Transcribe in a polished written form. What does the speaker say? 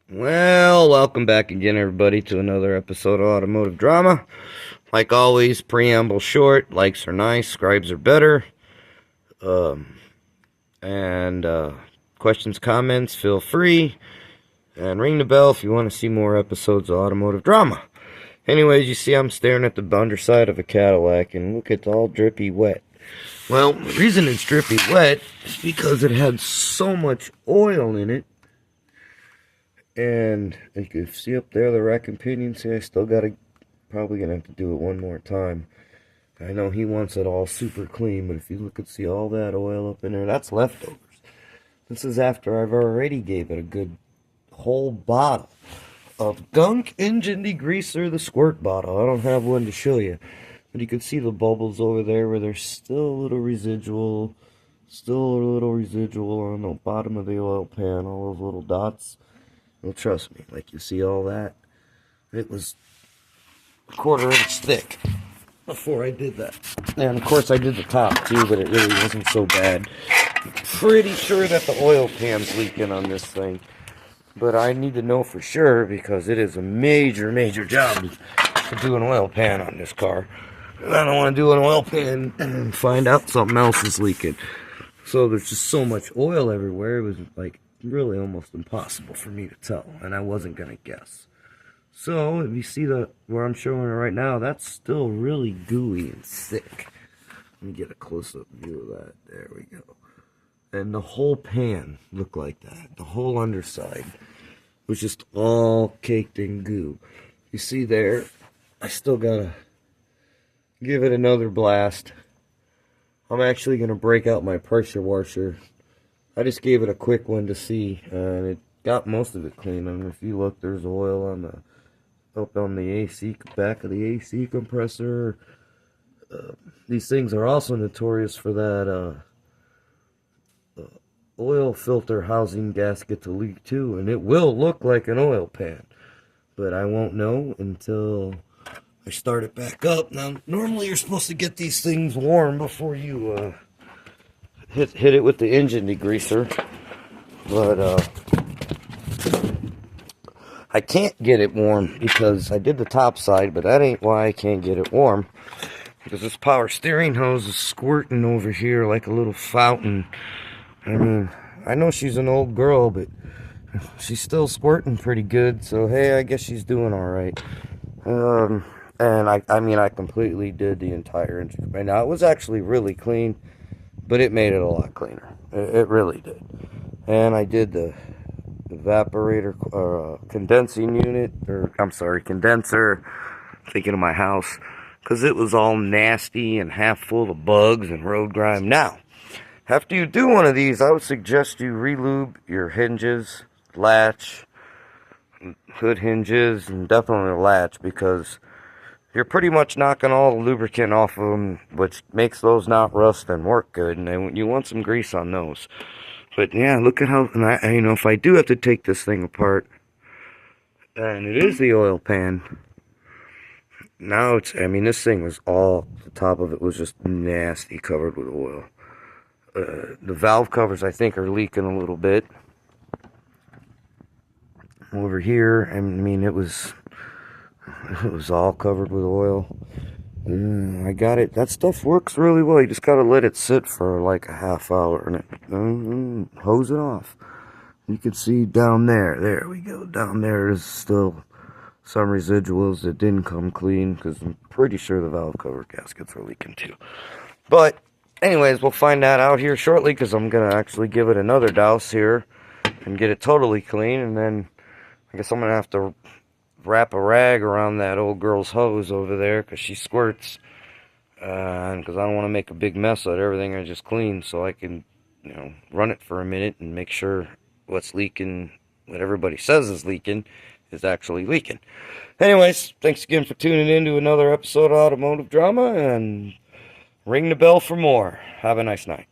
Well, welcome back again, everybody, to another episode of Automotive Drama. Like always, preamble short, likes are nice, scribes are better. And questions, comments, feel free. And ring the bell if you want to see more episodes of Automotive Drama. Anyways, you see I'm staring at the underside of a Cadillac, and look, it's all drippy wet. Well, the reason it's drippy wet is because it had so much oil in it. And you can see up there the rack and pinion. See, I still probably gonna have to do it one more time. I know he wants it all super clean, but if you look and see all that oil up in there, that's leftovers. This is after I've already gave it a good whole bottle of Gunk Engine Degreaser, the squirt bottle. I don't have one to show you, but you can see the bubbles over there where there's still a little residual, on the bottom of the oil pan, all those little dots. Well, trust me, like you see all that, it was a 1/4 inch thick before I did that. And of course I did the top too, but it really wasn't so bad. I'm pretty sure that the oil pan's leaking on this thing, but I need to know for sure because it is a major job to do an oil pan on this car. And I don't want to do an oil pan and find out something else is leaking. So there's just so much oil everywhere, it was like really almost impossible for me to tell, and I wasn't gonna guess. So if you see where I'm showing it right now, that's still really gooey and thick. Let me get a close-up view of that. There we go. And the whole pan looked like that. The whole underside was just all caked in goo. You see there, I still gotta give it another blast. I'm actually gonna break out my pressure washer. I just gave it a quick one to see, and it got most of it clean. And if you look, there's oil on up on the AC, back of the AC compressor. These things are also notorious for that oil filter housing gasket to leak too, and it will look like an oil pan, but I won't know until I start it back up. Now, normally you're supposed to get these things warm before you hit it with the engine degreaser, but I can't get it warm because I did the top side, but that ain't why I can't get it warm, because this power steering hose is squirting over here like a little fountain. I mean, I know she's an old girl, but she's still squirting pretty good, so hey, I guess she's doing all right. And I mean, I completely did the entire engine. And now it was actually really clean, but it made it a lot cleaner. It really did. And I did the evaporator, condensing unit, or I'm sorry, condenser, thinking of my house, because it was all nasty and half full of bugs and road grime. Now, after you do one of these, I would suggest you re-lube your hinges, latch, hood hinges, and definitely the latch, because you're pretty much knocking all the lubricant off of them, which makes those not rust and work good, and you want some grease on those. But yeah, look at how, you know, if I do have to take this thing apart, and it is the oil pan, now I mean, this thing was all, the top of it was just nasty, covered with oil. The valve covers, I think, are leaking a little bit. Over here, I mean, it was all covered with oil. I got it. That stuff works really well. You just gotta let it sit for like a half hour and it hose it off. You can see down there. There we go. Down there is still some residuals that didn't come clean, because I'm pretty sure the valve cover gaskets are leaking too. But anyways, we'll find that out here shortly, because I'm gonna actually give it another douse here and get it totally clean, and then I guess I'm gonna have to wrap a rag around that old girl's hose over there, because she squirts, and because I don't want to make a big mess out of everything I just cleaned, so I can, you know, run it for a minute and make sure what's leaking, what everybody says is leaking, is actually leaking. Anyways, thanks again for tuning in to another episode of Automotive Drama, and ring the bell for more. Have a nice night.